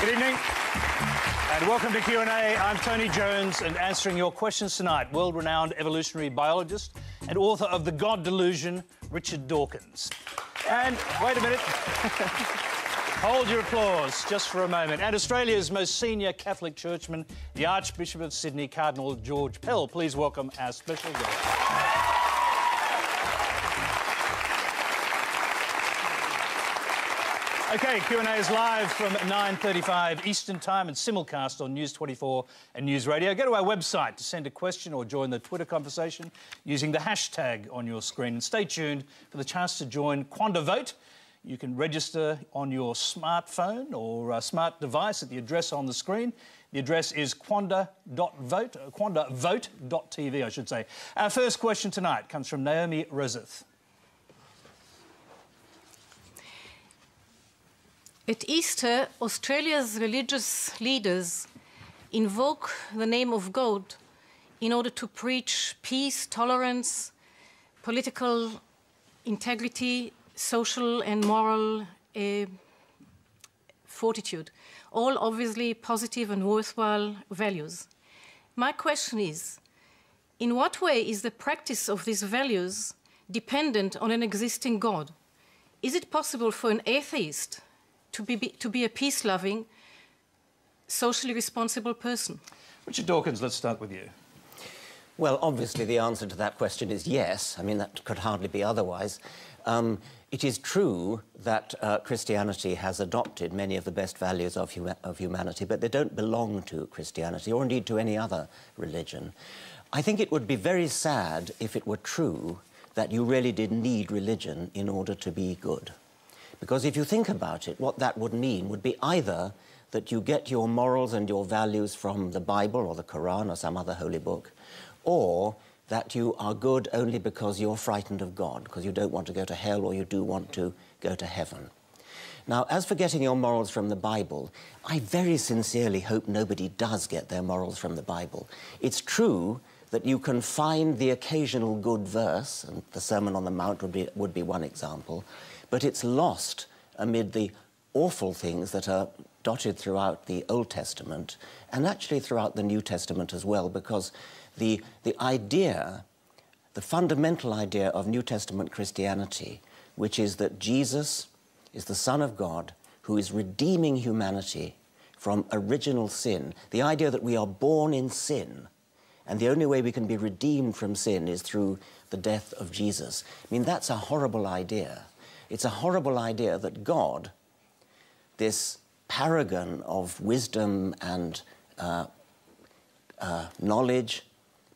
Good evening and welcome to Q&A. I'm Tony Jones, and answering your questions tonight, world-renowned evolutionary biologist and author of The God Delusion, Richard Dawkins. And wait a minute. Hold your applause just for a moment. And Australia's most senior Catholic churchman, the Archbishop of Sydney, Cardinal George Pell. Please welcome our special guest. OK, Q&A is live from 9:35 Eastern Time and simulcast on News 24 and News Radio. Go to our website to send a question or join the Twitter conversation using the hashtag on your screen. And stay tuned for the chance to join Quanda Vote. You can register on your smartphone or smart device at the address on the screen. The address is quandavote.tv, I should say. Our first question tonight comes from Naomi Roseth. At Easter, Australia's religious leaders invoke the name of God in order to preach peace, tolerance, political integrity, social and moral fortitude, all obviously positive and worthwhile values. My question is, in what way is the practice of these values dependent on an existing God? Is it possible for an atheist to be a peace-loving, socially responsible person? Richard Dawkins, let's start with you. Well, obviously the answer to that question is yes. I mean, that could hardly be otherwise. It is true that Christianity has adopted many of the best values of humanity, but they don't belong to Christianity or indeed to any other religion. I think it would be very sad if it were true that you really did need religion in order to be good. Because if you think about it, what that would mean would be either that you get your morals and your values from the Bible or the Quran or some other holy book, or that you are good only because you're frightened of God, because you don't want to go to hell or you do want to go to heaven. Now, as for getting your morals from the Bible, I very sincerely hope nobody does get their morals from the Bible. It's true that you can find the occasional good verse, and the Sermon on the Mount would be one example, but it's lost amid the awful things that are dotted throughout the Old Testament and actually throughout the New Testament as well, because the idea, the fundamental idea of New Testament Christianity, which is that Jesus is the Son of God who is redeeming humanity from original sin, the idea that we are born in sin, and the only way we can be redeemed from sin is through the death of Jesus. I mean, that's a horrible idea. It's a horrible idea that God, this paragon of wisdom and knowledge,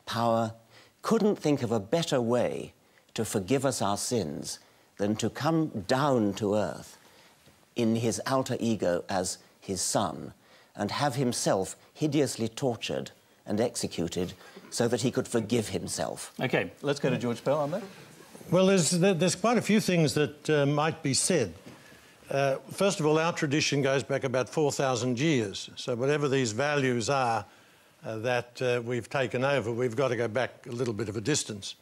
power, couldn't think of a better way to forgive us our sins than to come down to earth in his alter ego as his son and have himself hideously tortured and executed so that he could forgive himself. OK, let's go to George Pell on that. Well, there's quite a few things that might be said. First of all, our tradition goes back about 4,000 years. So whatever these values are that we've taken over, we've got to go back a little bit of a distance.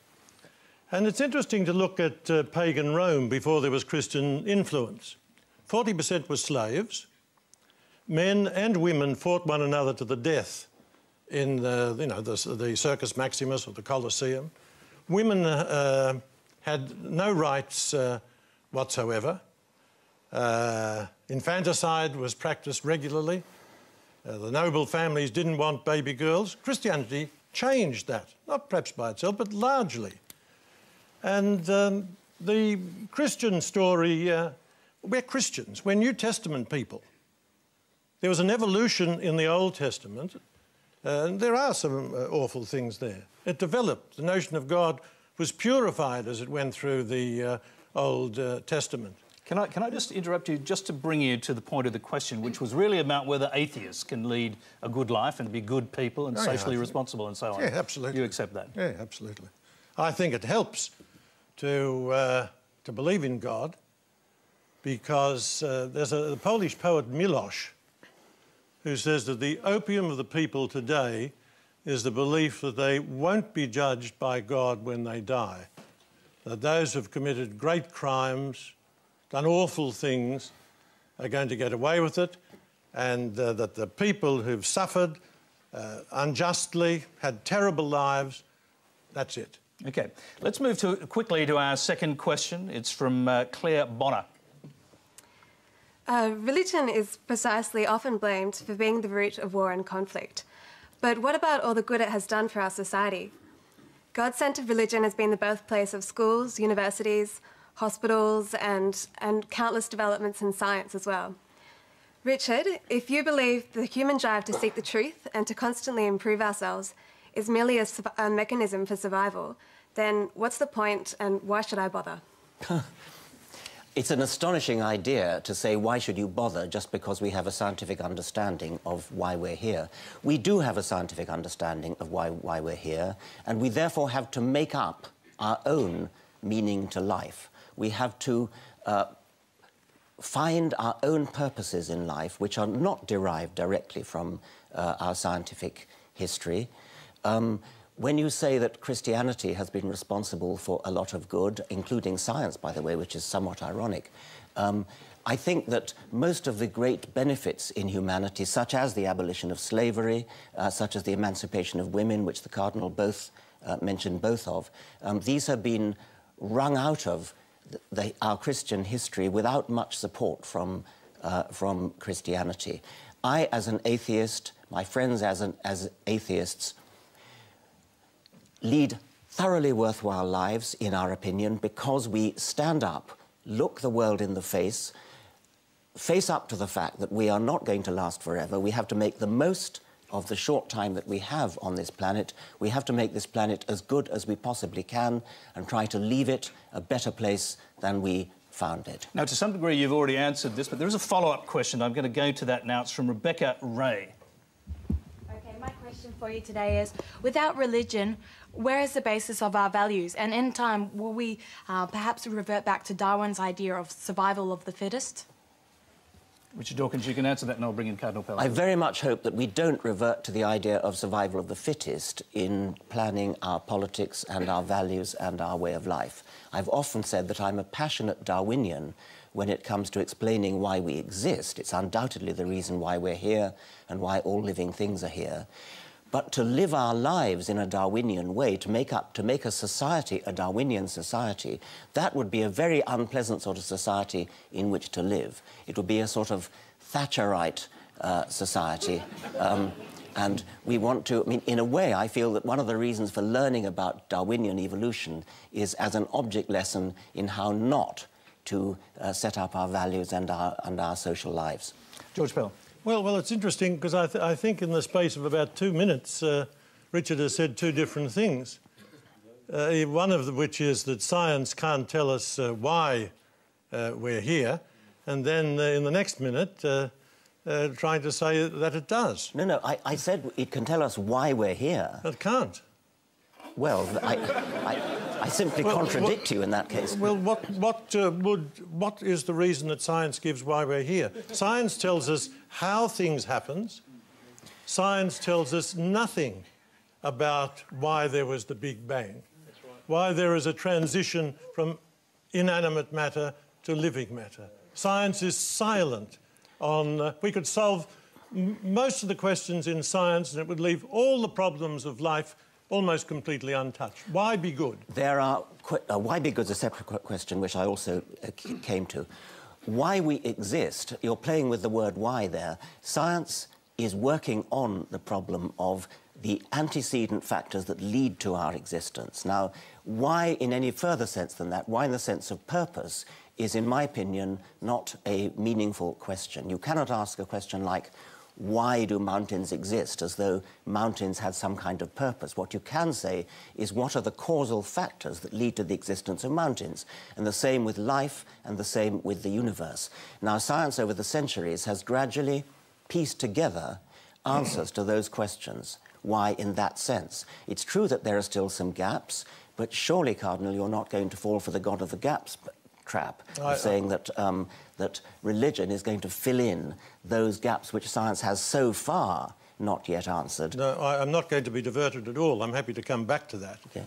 And it's interesting to look at pagan Rome before there was Christian influence. 40% were slaves. Men and women fought one another to the death in the Circus Maximus or the Colosseum. Women had no rights whatsoever. Infanticide was practiced regularly. The noble families didn't want baby girls. Christianity changed that, not perhaps by itself, but largely. And the Christian story, we're Christians, we're New Testament people. There was an evolution in the Old Testament, and there are some awful things there. It developed. The notion of God was purified as it went through the Old Testament. Can I just interrupt you just to bring you to the point of the question, which was really about whether atheists can lead a good life and be good people and socially responsible and so on. Yeah, absolutely. You accept that? Yeah, absolutely. I think it helps to believe in God because there's a Polish poet, Milosz, who says that the opium of the people today is the belief that they won't be judged by God when they die, that those who have committed great crimes, done awful things, are going to get away with it, and that the people who've suffered unjustly, had terrible lives, that's it. OK. Let's move quickly to our second question. It's from Claire Bonner. Religion is precisely often blamed for being the root of war and conflict. But what about all the good it has done for our society? God-centred religion has been the birthplace of schools, universities, hospitals, and countless developments in science as well. Richard, if you believe the human drive to seek the truth and to constantly improve ourselves is merely a mechanism for survival, then what's the point and why should I bother? It's an astonishing idea to say, why should you bother just because we have a scientific understanding of why we're here. We do have a scientific understanding of why we're here, and we therefore have to make up our own meaning to life. We have to find our own purposes in life, which are not derived directly from our scientific history. When you say that Christianity has been responsible for a lot of good, including science, by the way, which is somewhat ironic, I think that most of the great benefits in humanity, such as the abolition of slavery, such as the emancipation of women, which the Cardinal mentioned both of, these have been wrung out of our Christian history without much support from Christianity. I, as an atheist, my friends as atheists, lead thoroughly worthwhile lives, in our opinion, because we stand up, look the world in the face up to the fact that we are not going to last forever. We have to make the most of the short time that we have on this planet. We have to make this planet as good as we possibly can and try to leave it a better place than we found it. Now, to some degree, you've already answered this, but there is a follow-up question. I'm going to go to that now. It's from Rebecca Ray. My question for you today is, without religion, where is the basis of our values? And in time, will we perhaps revert back to Darwin's idea of survival of the fittest? Richard Dawkins, you can answer that and I'll bring in Cardinal Pell. I very much hope that we don't revert to the idea of survival of the fittest in planning our politics and our values and our way of life. I've often said that I'm a passionate Darwinian when it comes to explaining why we exist. It's undoubtedly the reason why we're here and why all living things are here. But to live our lives in a Darwinian way, to make a society a Darwinian society, that would be a very unpleasant sort of society in which to live. It would be a sort of Thatcherite society. And we want to, I mean, in a way, I feel that one of the reasons for learning about Darwinian evolution is as an object lesson in how not to set up our values and our social lives. George Pell. Well, it's interesting because I think in the space of about 2 minutes, Richard has said two different things. One of which is that science can't tell us why we're here, and then in the next minute, trying to say that it does. No, I said it can tell us why we're here. It can't. Well, I simply contradict you in that case. Well, what is the reason that science gives why we're here? Science tells us how things happen. Science tells us nothing about why there was the Big Bang, why there is a transition from inanimate matter to living matter. Science is silent on... we could solve most of the questions in science and it would leave all the problems of life almost completely untouched. Why be good? There are... why be good is a separate question, which I also came to. Why we exist, you're playing with the word why there. Science is working on the problem of the antecedent factors that lead to our existence. Now, why in any further sense than that, why in the sense of purpose, is, in my opinion, not a meaningful question. You cannot ask a question like, why do mountains exist, as though mountains had some kind of purpose. What you can say is what are the causal factors that lead to the existence of mountains, and the same with life and the same with the universe. Now, science over the centuries has gradually pieced together answers to those questions. Why in that sense? It's true that there are still some gaps, but surely, Cardinal, you're not going to fall for the God of the gaps trap of saying that that religion is going to fill in those gaps which science has so far not yet answered. No, I'm not going to be diverted at all. I'm happy to come back to that. Okay.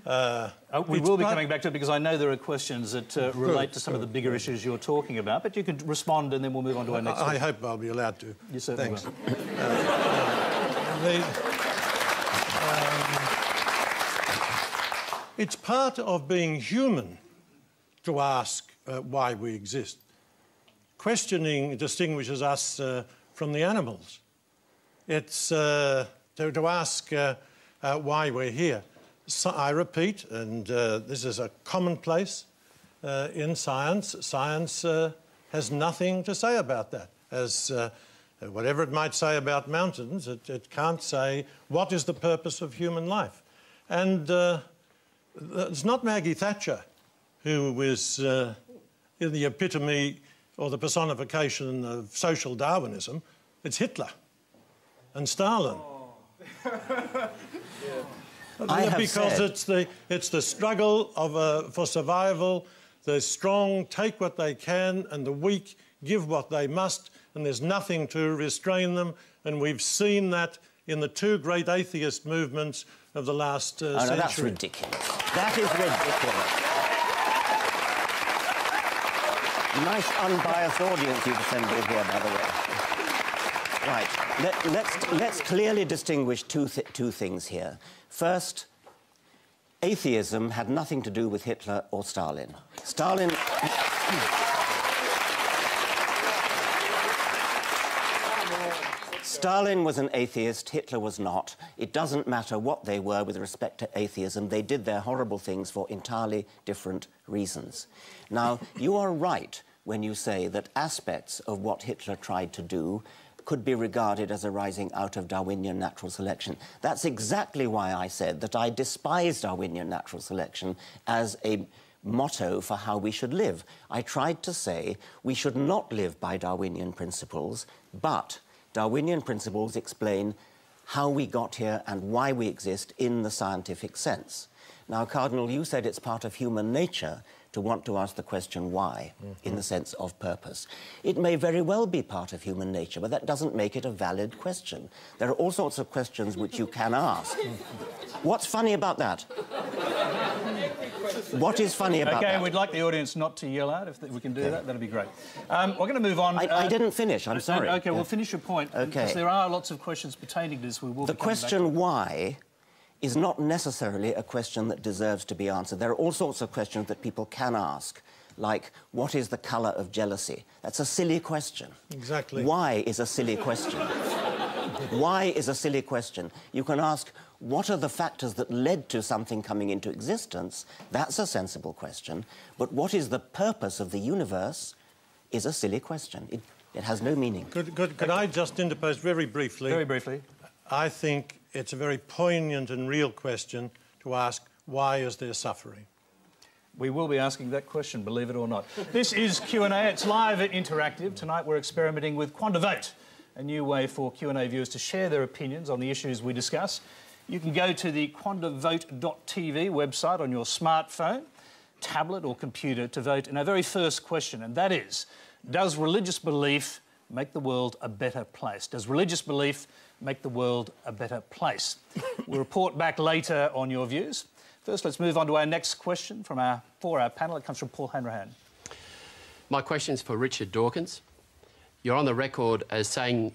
We will be coming back to it because I know there are questions that relate to some of the bigger issues you're talking about, but you can respond and then we'll move on to our next question. I hope I'll be allowed to. You certainly Thanks. will. It's part of being human to ask why we exist. Questioning distinguishes us from the animals. It's to ask why we're here. So, I repeat, and this is a commonplace in science, science has nothing to say about that. As whatever it might say about mountains, it can't say what is the purpose of human life. And it's not Maggie Thatcher who is in the epitome or the personification of social Darwinism. It's Hitler and Stalin. Because it's the struggle for survival. The strong take what they can and the weak give what they must, and there's nothing to restrain them. And we've seen that in the two great atheist movements of the last century. No, that's ridiculous. That is ridiculous. Nice unbiased audience you've assembled here, by the way. Right, let's clearly distinguish two things here. First, atheism had nothing to do with Hitler or Stalin. Stalin was an atheist, Hitler was not. It doesn't matter what they were with respect to atheism. They did their horrible things for entirely different reasons. Now, you are right when you say that aspects of what Hitler tried to do could be regarded as arising out of Darwinian natural selection. That's exactly why I said that I despise Darwinian natural selection as a motto for how we should live. I tried to say we should not live by Darwinian principles, but Darwinian principles explain how we got here and why we exist in the scientific sense. Now, Cardinal, you said it's part of human nature to want to ask the question why, in the sense of purpose. It may very well be part of human nature, but that doesn't make it a valid question. There are all sorts of questions which you can ask. What's funny about that? What is funny about that? OK, we'd like the audience not to yell out. If we can do that, that'd be great. We're going to move on. I didn't finish, I'm sorry. OK, well, finish your point. OK. Because there are lots of questions pertaining to this. We will The question why is not necessarily a question that deserves to be answered. There are all sorts of questions that people can ask, like, what is the colour of jealousy? That's a silly question. Exactly. Why is a silly question? Why is a silly question? You can ask, what are the factors that led to something coming into existence? That's a sensible question. But what is the purpose of the universe is a silly question. It has no meaning. Could I just interpose very briefly? Very briefly. I think it's a very poignant and real question to ask, why is there suffering? We will be asking that question, believe it or not. This is Q&A. It's live and interactive. Tonight we're experimenting with QuandaVote, a new way for Q&A viewers to share their opinions on the issues we discuss. You can go to the quandavote.tv website on your smartphone, tablet or computer to vote in our very first question, and that is, does religious belief make the world a better place? Does religious belief make the world a better place? We'll report back later on your views. First, let's move on to our next question for our panel. It comes from Paul Hanrahan. My question is for Richard Dawkins. You're on the record as saying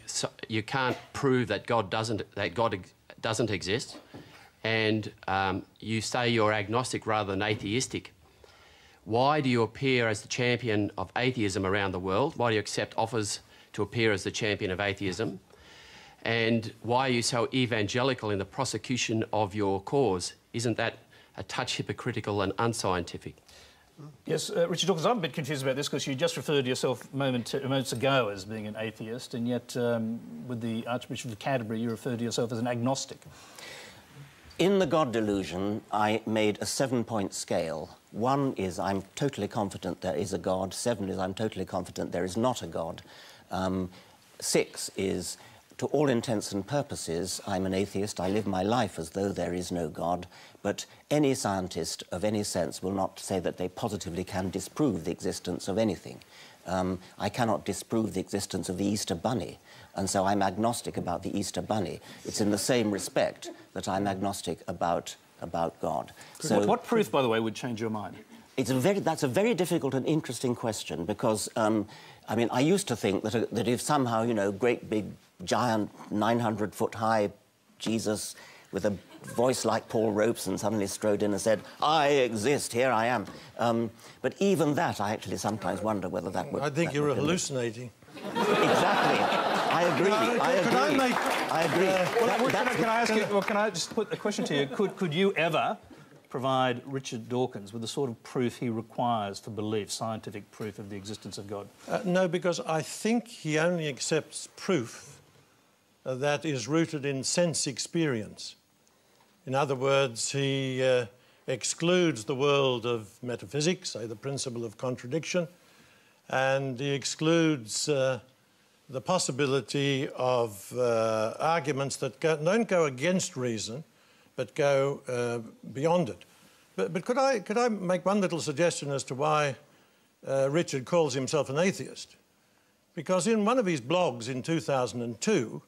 you can't prove that God doesn't exist, and you say you're agnostic rather than atheistic. Why do you appear as the champion of atheism around the world? Why do you accept offers to appear as the champion of atheism? And why are you so evangelical in the prosecution of your cause? Isn't that a touch hypocritical and unscientific? Yes, Richard Dawkins, I'm a bit confused about this because you just referred to yourself moments ago as being an atheist, and yet with the Archbishop of Canterbury you referred to yourself as an agnostic. In the God delusion, I made a 7-point scale. 1 is I'm totally confident there is a God. 7 is I'm totally confident there is not a God. 6 is, to all intents and purposes, I'm an atheist. I live my life as though there is no God. But any scientist of any sense will not say that they positively can disprove the existence of anything. I cannot disprove the existence of the Easter Bunny, and so I'm agnostic about the Easter Bunny. It's in the same respect that I'm agnostic about about God. So, what proof, by the way, would change your mind? That's a very difficult and interesting question because, I mean, I used to think that if somehow, you know, great big, giant, 900-foot-high Jesus with a voice like Paul Robeson suddenly strode in and said, "I exist, here I am." But even that, I actually sometimes wonder whether that would... I think you're hallucinating. Exactly. I agree. I agree. Can I ask you? Well, can I just put a question to you? Could you ever provide Richard Dawkins with the sort of proof he requires for belief, scientific proof of the existence of God? No, because I think he only accepts proof that is rooted in sense experience. In other words, he excludes the world of metaphysics, say the principle of contradiction, and he excludes the possibility of arguments that don't go against reason, but go beyond it. But could I make one little suggestion as to why Richard calls himself an atheist? Because in one of his blogs in 2002,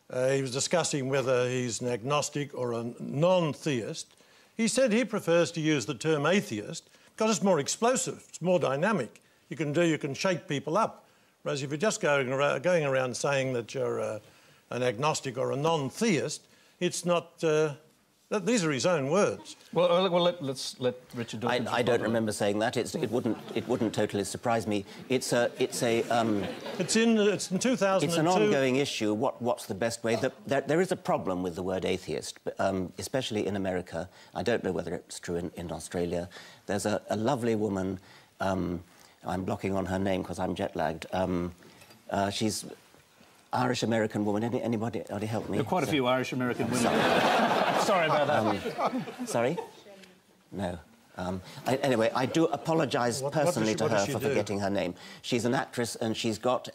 he was discussing whether he's an agnostic or a non-theist. He said he prefers to use the term atheist because it's more explosive, it's more dynamic. You can shake people up. Whereas if you're just going around saying that you're an agnostic or a non-theist, it's not... these are his own words. Well, let's let Richard Dawkins... I don't remember saying that. It wouldn't totally surprise me. It's in 2002. It's an ongoing issue. What's the best way? There is a problem with the word atheist, especially in America. I don't know whether it's true in Australia. There's a lovely woman. I'm blocking on her name because I'm jet-lagged. She's Irish-American woman. Anybody help me? There are quite a few Irish-American women. Sorry about that. Sorry? No. Anyway, I do apologise personally to her for forgetting her name. She's an actress and she's got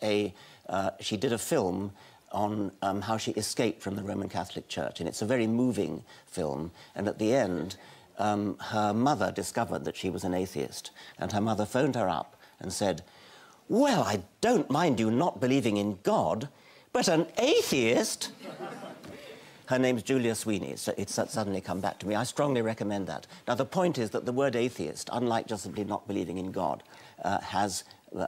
she did a film on how she escaped from the Roman Catholic Church, and it's a very moving film, and at the end her mother discovered that she was an atheist, and her mother phoned her up and said, "Well, I don't mind you not believing in God, but an atheist?" Her name's Julia Sweeney, so it's suddenly come back to me. I strongly recommend that. Now, the point is that the word atheist, unlike just simply not believing in God, has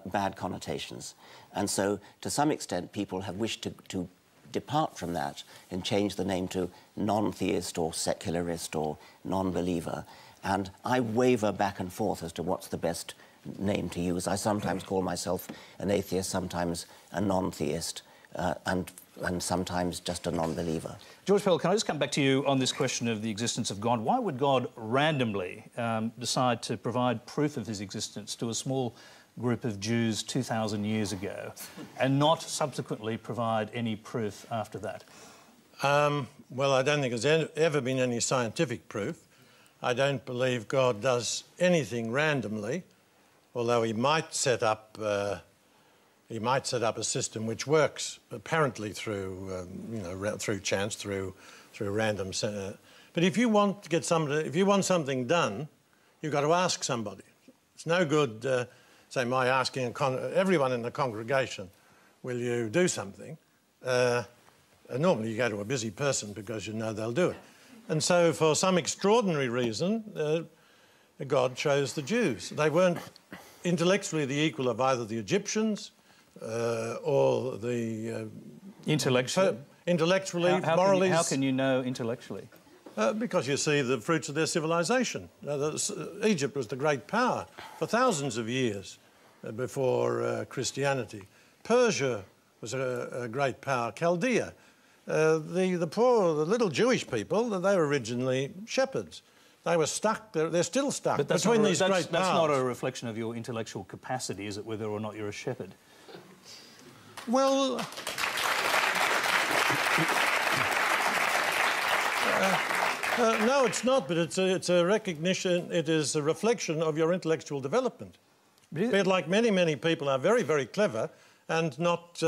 bad connotations. And so, to some extent, people have wished to depart from that and change the name to non-theist or secularist or non-believer. And I waver back and forth as to what's the best name to use. I sometimes call myself an atheist, sometimes a non-theist, and sometimes just a non-believer. George Pell, can I just come back to you on this question of the existence of God? Why would God randomly decide to provide proof of his existence to a small group of Jews 2,000 years ago and not subsequently provide any proof after that? Well, I don't think there's ever been any scientific proof. I don't believe God does anything randomly, although he might set up a system which works apparently through, through chance, through random. But if you want to get if you want something done, you've got to ask somebody. It's no good, say, my asking everyone in the congregation, "Will you do something?" Normally you go to a busy person because you know they'll do it. And so, for some extraordinary reason, God chose the Jews. They weren't intellectually the equal of either the Egyptians or the... Intellectually? Intellectually, morally... How can you know intellectually? Because you see the fruits of their civilization. Egypt was the great power for thousands of years before Christianity. Persia was a great power. Chaldea. The poor, the little Jewish people, they were originally shepherds. They were stuck, they're still stuck between these great powers. That's not a reflection of your intellectual capacity, is it, whether or not you're a shepherd? Well... no, it's not, but it's a recognition, it is a reflection of your intellectual development. But like many people are very, very clever and not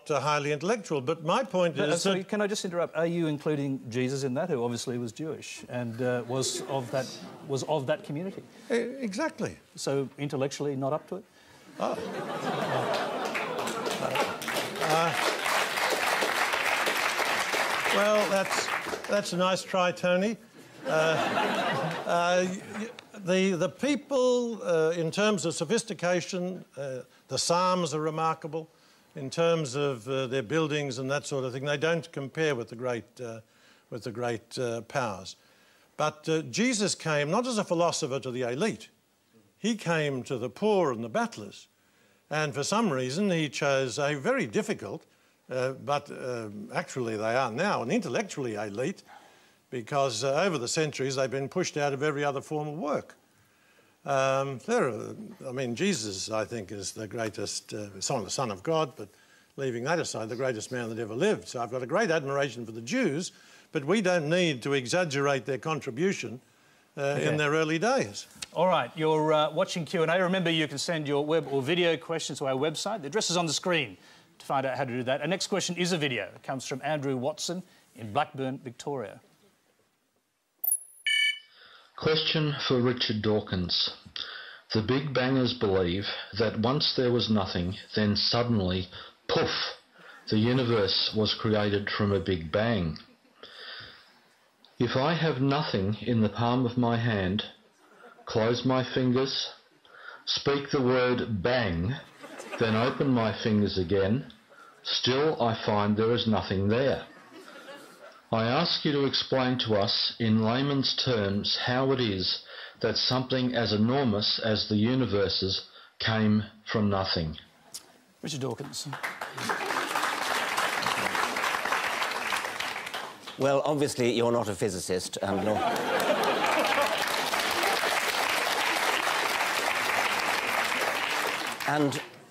highly intellectual. But my point is that... Can I just interrupt? Are you including Jesus in that, who obviously was Jewish and was of that community? Exactly. So intellectually not up to it? Oh. Well, that's a nice try, Tony. The people, in terms of sophistication, the Psalms are remarkable. In terms of their buildings and that sort of thing, they don't compare with the great powers. But Jesus came not as a philosopher to the elite. He came to the poor and the battlers. And for some reason, he chose a very difficult, but actually they are now an intellectually elite, because over the centuries they've been pushed out of every other form of work. Jesus, I think, is the greatest, the Son of God, but leaving that aside, the greatest man that ever lived. So I've got a great admiration for the Jews, but we don't need to exaggerate their contribution in their early days. All right, you're watching Q&A. Remember, you can send your web or video questions to our website. The address is on the screen to find out how to do that. Our next question is a video. It comes from Andrew Watson in Blackburn, Victoria. Question for Richard Dawkins. The Big Bangers believe that once there was nothing, then suddenly, poof, the universe was created from a Big Bang. If I have nothing in the palm of my hand, close my fingers, speak the word bang, then open my fingers again, still I find there is nothing there. I ask you to explain to us in layman's terms how it is that something as enormous as the universes came from nothing. Richard Dawkins. Well, obviously, you're not a physicist, and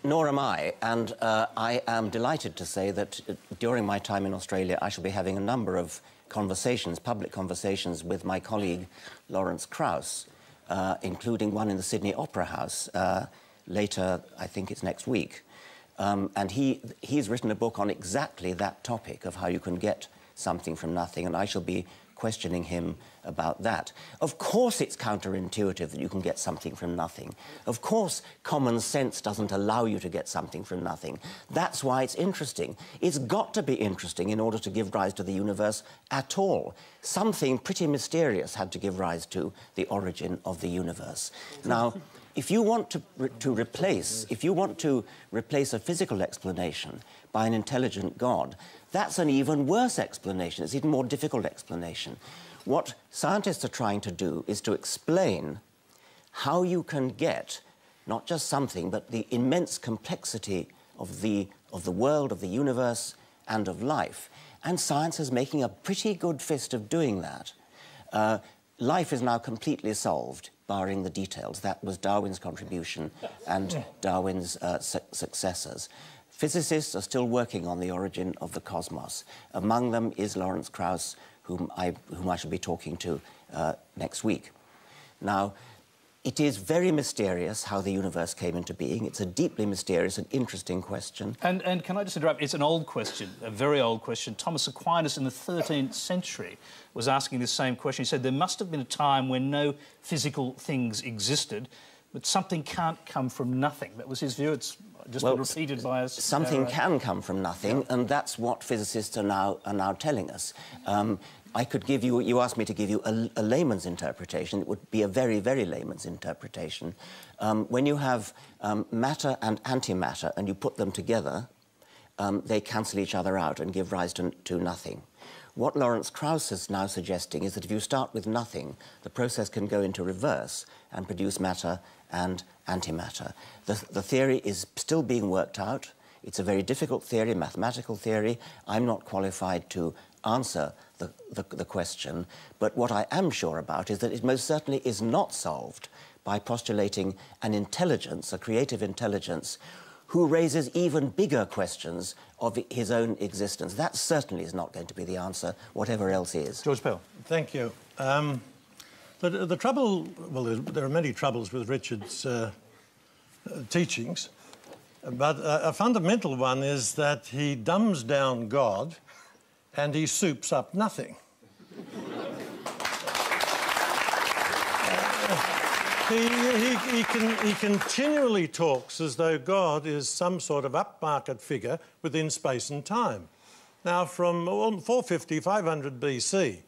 nor am I. And I am delighted to say that during my time in Australia, I shall be having a number of conversations, public conversations, with my colleague Lawrence Krauss, including one in the Sydney Opera House later, I think it's next week. And he's written a book on exactly that topic of how you can get something from nothing, and I shall be questioning him about that. Of course it's counterintuitive that you can get something from nothing. Of course common sense doesn't allow you to get something from nothing. That's why it's interesting. It's got to be interesting in order to give rise to the universe at all. Something pretty mysterious had to give rise to the origin of the universe. Now, if you want to replace a physical explanation by an intelligent God, that's an even worse explanation. It's an even more difficult explanation. What scientists are trying to do is to explain how you can get not just something, but the immense complexity of the world, of the universe, and of life. And science is making a pretty good fist of doing that. Life is now completely solved, barring the details. That was Darwin's contribution and Darwin's successors. Physicists are still working on the origin of the cosmos. Among them is Lawrence Krauss, whom I shall be talking to next week. Now, it is very mysterious how the universe came into being. It's a deeply mysterious and interesting question. And can I just interrupt? It's an old question, a very old question. Thomas Aquinas in the 13th century was asking this same question. He said there must have been a time when no physical things existed, but something can't come from nothing. That was his view. It's just been repeated by us. Something can come from nothing, and that's what physicists are now telling us. I could give you, you asked me to give you a layman's interpretation. It would be a very, very layman's interpretation. When you have matter and antimatter and you put them together, they cancel each other out and give rise to nothing. What Lawrence Krauss is now suggesting is that if you start with nothing, the process can go into reverse and produce matter and antimatter. The theory is still being worked out. It's a very difficult theory, mathematical theory. I'm not qualified to answer the question, but what I am sure about is that it most certainly is not solved by postulating an intelligence, a creative intelligence, who raises even bigger questions of his own existence. That certainly is not going to be the answer, whatever else is. George Pell. Thank you. The trouble, well, there are many troubles with Richard's teachings, but a fundamental one is that he dumbs down God and he soups up nothing. He continually talks as though God is some sort of upmarket figure within space and time. Now, from 450, 500 BC,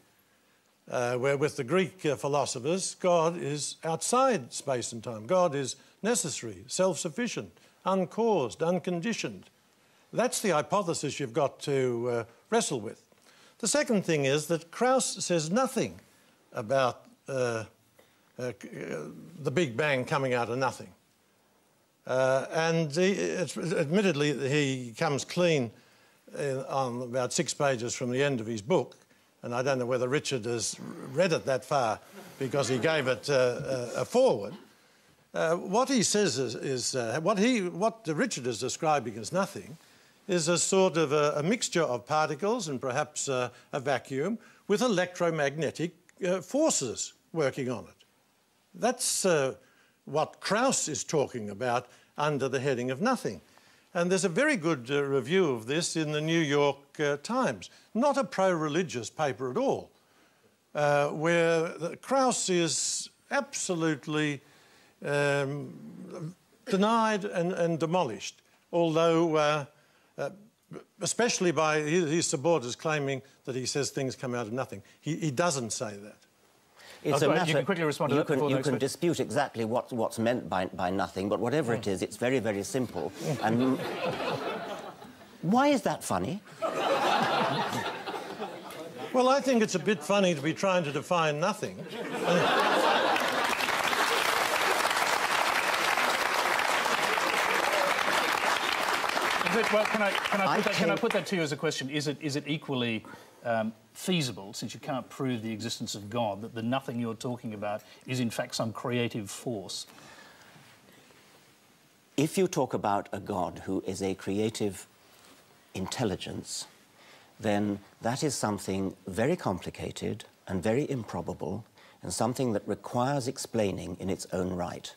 where with the Greek philosophers, God is outside space and time. God is necessary, self-sufficient, uncaused, unconditioned. That's the hypothesis you've got to wrestle with. The second thing is that Krauss says nothing about the Big Bang coming out of nothing. Admittedly, he comes clean on about 6 pages from the end of his book, and I don't know whether Richard has read it that far because he gave it a foreword. What he says is what Richard is describing as nothing is a sort of a mixture of particles and perhaps a vacuum with electromagnetic forces working on it. That's what Krauss is talking about under the heading of nothing. And there's a very good review of this in the New York Times, not a pro-religious paper at all, where Krauss is absolutely denied and demolished, although especially by his supporters claiming that he says things come out of nothing. He doesn't say that. It's a matter, you can quickly respond to that before you can dispute exactly what's meant by nothing, but whatever it is, it's very, very simple. And why is that funny? Well, I think it's a bit funny to be trying to define nothing. Well, can I put that to you as a question? Is it equally feasible, since you can't prove the existence of God, that the nothing you're talking about is in fact some creative force? If you talk about a God who is a creative intelligence, then that is something very complicated and very improbable and something that requires explaining in its own right.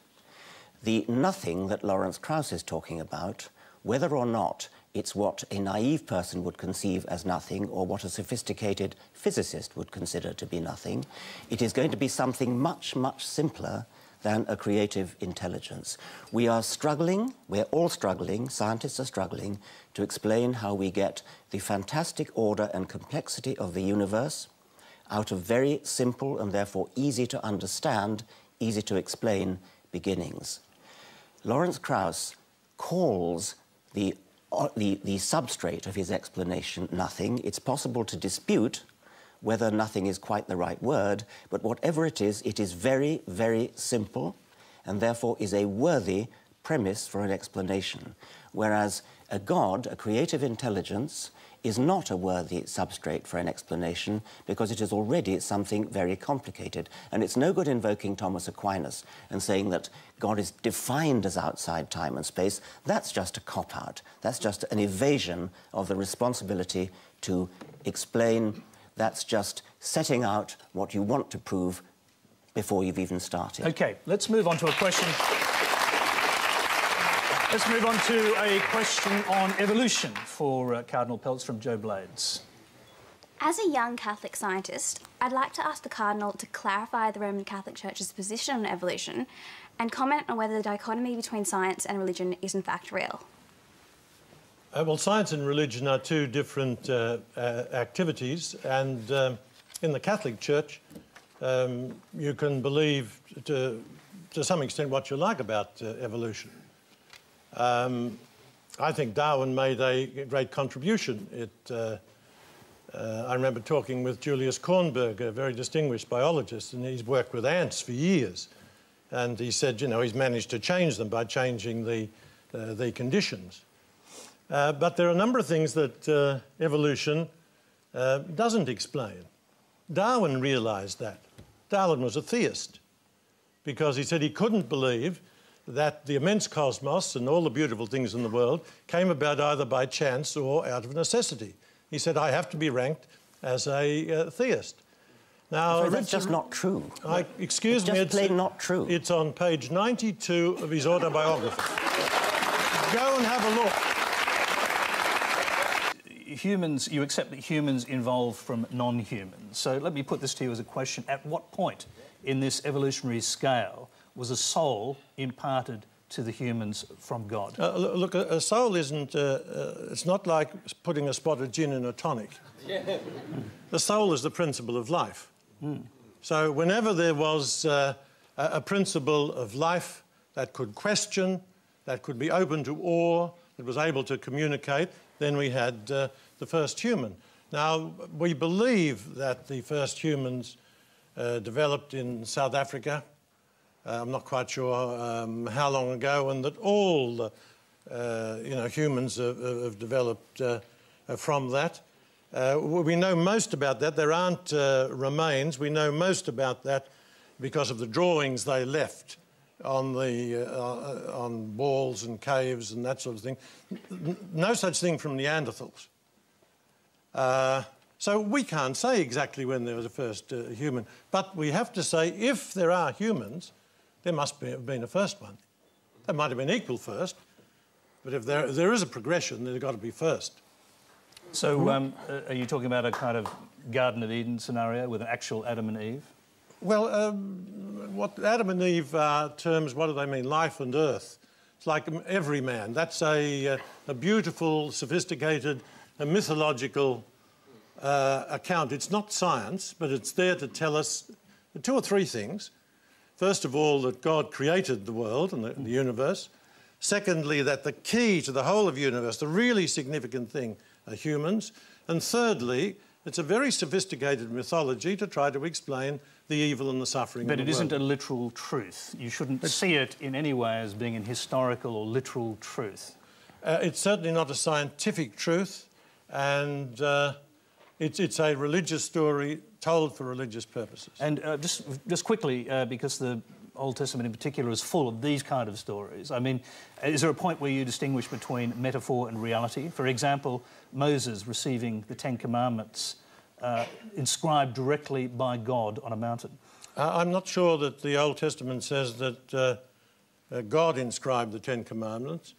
The nothing that Lawrence Krauss is talking about, whether or not it's what a naive person would conceive as nothing or what a sophisticated physicist would consider to be nothing, it is going to be something much, much simpler than a creative intelligence. We are struggling, we're all struggling, scientists are struggling, to explain how we get the fantastic order and complexity of the universe out of very simple and therefore easy to understand, easy to explain beginnings. Lawrence Krauss calls the substrate of his explanation nothing. It's possible to dispute whether nothing is quite the right word, but whatever it is very, very simple and therefore is a worthy premise for an explanation. Whereas a God, a creative intelligence, is not a worthy substrate for an explanation because it is already something very complicated. And it's no good invoking Thomas Aquinas and saying that God is defined as outside time and space. That's just a cop-out. That's just an evasion of the responsibility to explain. That's just setting out what you want to prove before you've even started. OK, let's move on to a question. Let's move on to a question on evolution for Cardinal Pell from Joe Blades. As a young Catholic scientist, I'd like to ask the Cardinal to clarify the Roman Catholic Church's position on evolution and comment on whether the dichotomy between science and religion is in fact real. Well, science and religion are two different activities, and in the Catholic Church, you can believe to some extent what you like about evolution. I think Darwin made a great contribution. I remember talking with Julius Kornberg, a very distinguished biologist, and he's worked with ants for years. And he said, you know, he's managed to change them by changing the conditions. But there are a number of things that evolution doesn't explain. Darwin realised that. Darwin was a theist because he said he couldn't believe that the immense cosmos and all the beautiful things in the world came about either by chance or out of necessity. He said, I have to be ranked as a theist. Now, that's just not true. Excuse me, it's plain not true. It's on page 92 of his autobiography. Go and have a look. Humans, you accept that humans evolved from non-humans. So let me put this to you as a question. At what point in this evolutionary scale was a soul imparted to the humans from God? Look, a soul isn't... it's not like putting a spot of gin in a tonic. The soul is the principle of life. So whenever there was a principle of life that could question, that could be open to awe, that was able to communicate, then we had the first human. Now, we believe that the first humans developed in South Africa. I'm not quite sure how long ago, and that all humans have developed from that. We know most about that. There aren't remains. We know most about that because of the drawings they left on walls and caves and that sort of thing. No such thing from Neanderthals. So we can't say exactly when there was a first human, but we have to say if there are humans, there must have been a first one. There might have been equal first, but if there is a progression, there's got to be first. So are you talking about a kind of Garden of Eden scenario with an actual Adam and Eve? Well, what Adam and Eve are terms, what do they mean? Life and earth. It's like every man. That's a beautiful, sophisticated, a mythological account. It's not science, but it's there to tell us two or three things. First of all, that God created the world and the universe. Secondly, that the key to the whole of the universe, the really significant thing, are humans. And thirdly, it's a very sophisticated mythology to try to explain the evil and the suffering of the world. But it isn't a literal truth. You shouldn't see it in any way as being an historical or literal truth. It's certainly not a scientific truth, and it's a religious story told for religious purposes. And just quickly, because the Old Testament in particular is full of these kind of stories. I mean, is there a point where you distinguish between metaphor and reality? For example, Moses receiving the Ten Commandments inscribed directly by God on a mountain. I'm not sure that the Old Testament says that God inscribed the Ten Commandments,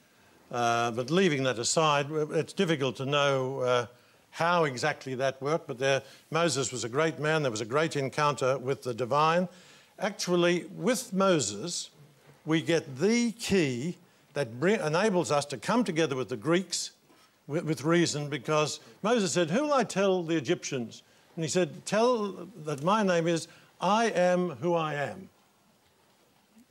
but leaving that aside, it's difficult to know how exactly that worked, but Moses was a great man. There was a great encounter with the divine. Actually, with Moses, we get the key that enables us to come together with the Greeks with reason, because Moses said, "Who will I tell the Egyptians?" And he said, "Tell that my name is I am who I am."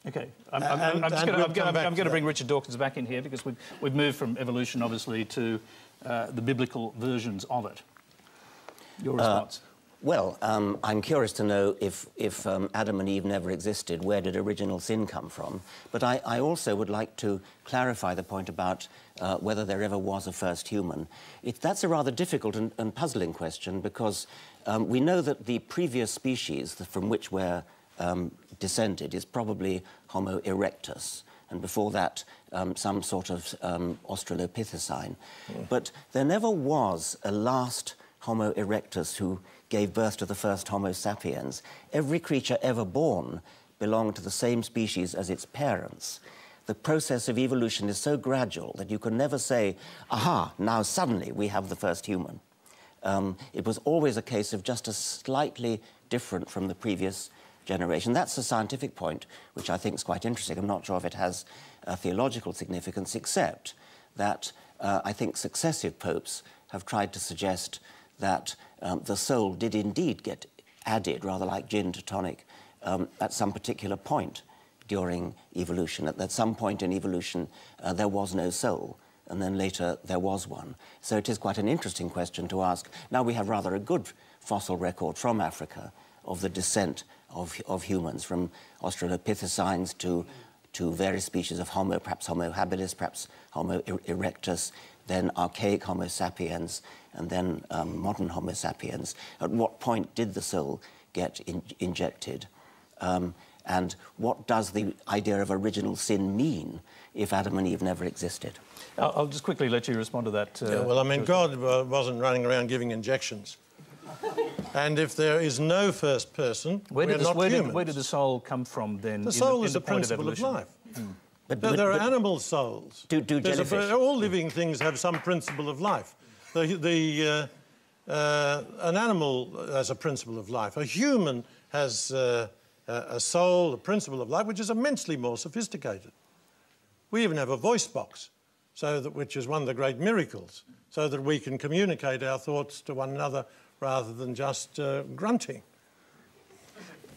OK. I'm going to bring Richard Dawkins back in here, because we've moved from evolution, obviously, to the biblical versions of it. Your response? Well, I'm curious to know if Adam and Eve never existed, where did original sin come from? But I also would like to clarify the point about whether there ever was a first human. That's a rather difficult and puzzling question, because we know that the previous species from which we're descended is probably Homo erectus, and before that some sort of Australopithecine. But there never was a last Homo erectus who gave birth to the first Homo sapiens. Every creature ever born belonged to the same species as its parents. The process of evolution is so gradual that you can never say, aha, now suddenly we have the first human. It was always a case of just a slightly different from the previous generation. That's a scientific point, which I think is quite interesting. I'm not sure if it has theological significance, except that I think successive popes have tried to suggest that the soul did indeed get added, rather like gin to tonic, at some particular point during evolution. At some point in evolution, there was no soul, and then later there was one. So it is quite an interesting question to ask. Now we have rather a good fossil record from Africa of the descent of humans, from Australopithecines to various species of Homo, perhaps Homo habilis, perhaps Homo erectus, then archaic Homo sapiens, and then modern Homo sapiens. At what point did the soul get injected? And what does the idea of original sin mean if Adam and Eve never existed? I'll just quickly let you respond to that. Yeah, well, I mean, God wasn't running around giving injections. And if there is no first person, where did the soul come from then? The soul is the principle of life. But there are animal souls. All living things have some principle of life. An animal has a principle of life. A human has a soul, a principle of life, which is immensely more sophisticated. We even have a voice box, which is one of the great miracles, so that we can communicate our thoughts to one another rather than just grunting.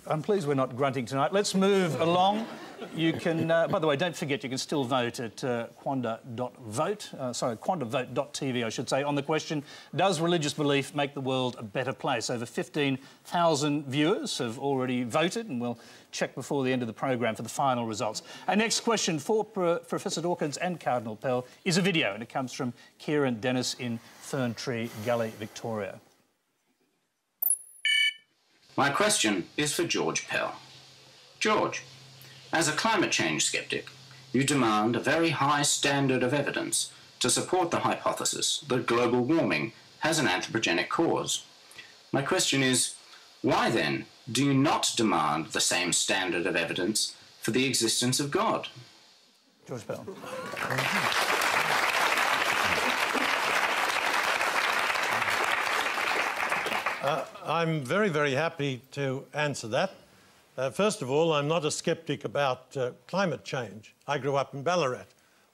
I'm pleased we're not grunting tonight. Let's move along. You can, by the way, don't forget you can still vote at quandavote.tv, I should say, on the question, does religious belief make the world a better place? Over 15,000 viewers have already voted, and we'll check before the end of the programme for the final results. Our next question for Professor Dawkins and Cardinal Pell is a video, and it comes from Kieran Dennis in Ferntree Gully, Victoria. My question is for George Pell. George, as a climate change skeptic, you demand a very high standard of evidence to support the hypothesis that global warming has an anthropogenic cause. My question is, why then do you not demand the same standard of evidence for the existence of God? George Pell. I'm very, very happy to answer that. First of all, I'm not a sceptic about climate change. I grew up in Ballarat.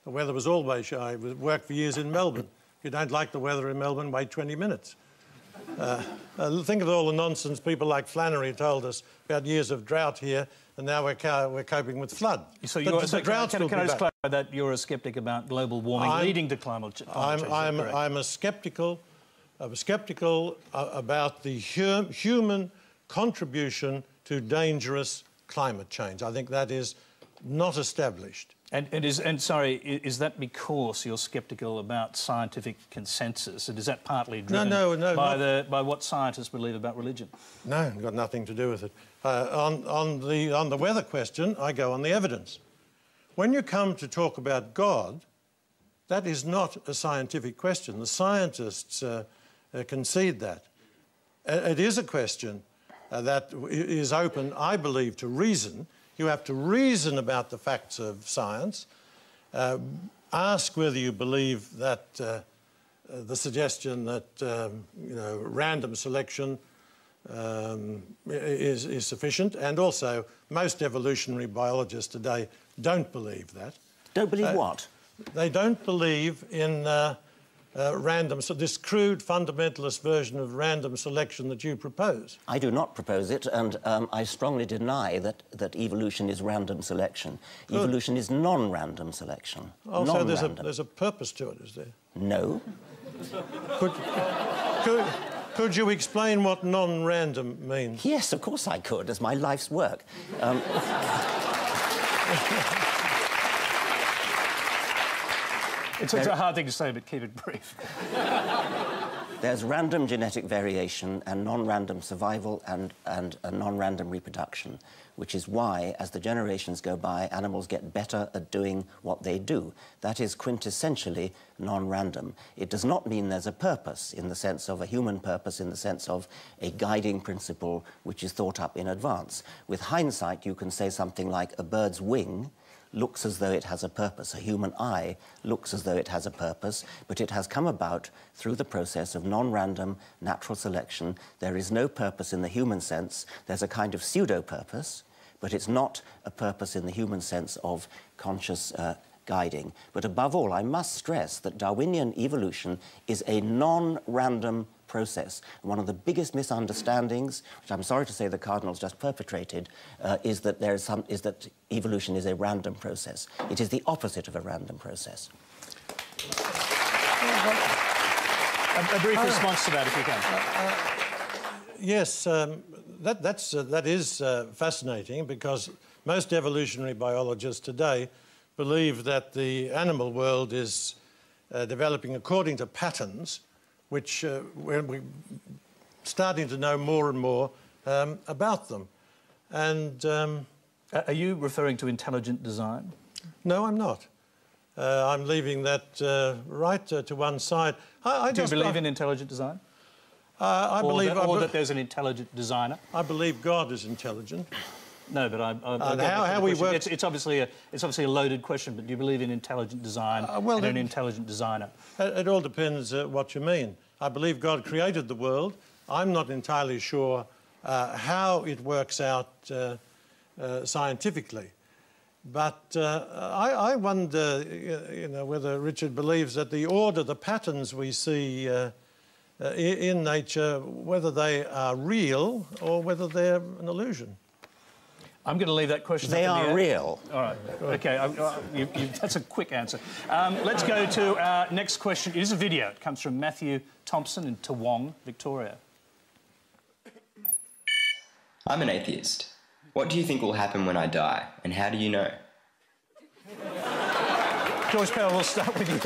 The weather was always shy. I worked for years in Melbourne. If you don't like the weather in Melbourne, wait 20 minutes. Think of all the nonsense people like Flannery told us about years of drought here, and now we're coping with flood. So can I just clarify that you're a sceptic about global warming leading to climate change? I'm skeptical about the human contribution to dangerous climate change. I think that is not established. And is that because you're sceptical about scientific consensus? And is that partly driven by what scientists believe about religion? No, it's got nothing to do with it. On the weather question, I go on the evidence. When you come to talk about God, that is not a scientific question. The scientists concede that. It is a question that is open, I believe, to reason. You have to reason about the facts of science, ask whether you believe that the suggestion that random selection is sufficient, and also most evolutionary biologists today don't believe that. Don't believe what? They don't believe in this crude fundamentalist version of random selection that you propose. I do not propose it, and I strongly deny that evolution is random selection. Good. Evolution is non-random selection. Oh, so there's a purpose to it, is there? No. Could you explain what non-random means? Yes, of course I could. It's my life's work. It's a hard thing to say, but keep it brief. There's random genetic variation and non-random survival and a non-random reproduction, which is why, as the generations go by, animals get better at doing what they do. That is quintessentially non-random. It does not mean there's a purpose in the sense of a human purpose, in the sense of a guiding principle which is thought up in advance. With hindsight, you can say something like a bird's wing looks as though it has a purpose. A human eye looks as though it has a purpose, but it has come about through the process of non-random natural selection. There is no purpose in the human sense. There's a kind of pseudo-purpose, but it's not a purpose in the human sense of conscious guiding. But above all, I must stress that Darwinian evolution is a non-random process. And one of the biggest misunderstandings, which I'm sorry to say the Cardinal's just perpetrated, is that evolution is a random process. It is the opposite of a random process. A brief response to that, if you can. Yes, that is fascinating, because most evolutionary biologists today believe that the animal world is developing according to patterns, which we're starting to know more and more about them. And are you referring to intelligent design? No, I'm not. I'm leaving that right to one side. Do you believe in intelligent design? I believe that there's an intelligent designer? I believe God is intelligent. No, but how we work... It's obviously a loaded question, but do you believe in intelligent design and an intelligent designer? It all depends what you mean. I believe God created the world. I'm not entirely sure how it works out scientifically. But I wonder, whether Richard believes that the order, the patterns we see in nature, whether they are real or whether they're an illusion. I'm going to leave that question They up in the are air. real. All right. OK, that's a quick answer. Let's go to our next question. It is a video. It comes from Matthew Thompson in Toowong, Victoria. I'm an atheist. What do you think will happen when I die, and how do you know? George Pell, we'll start with you.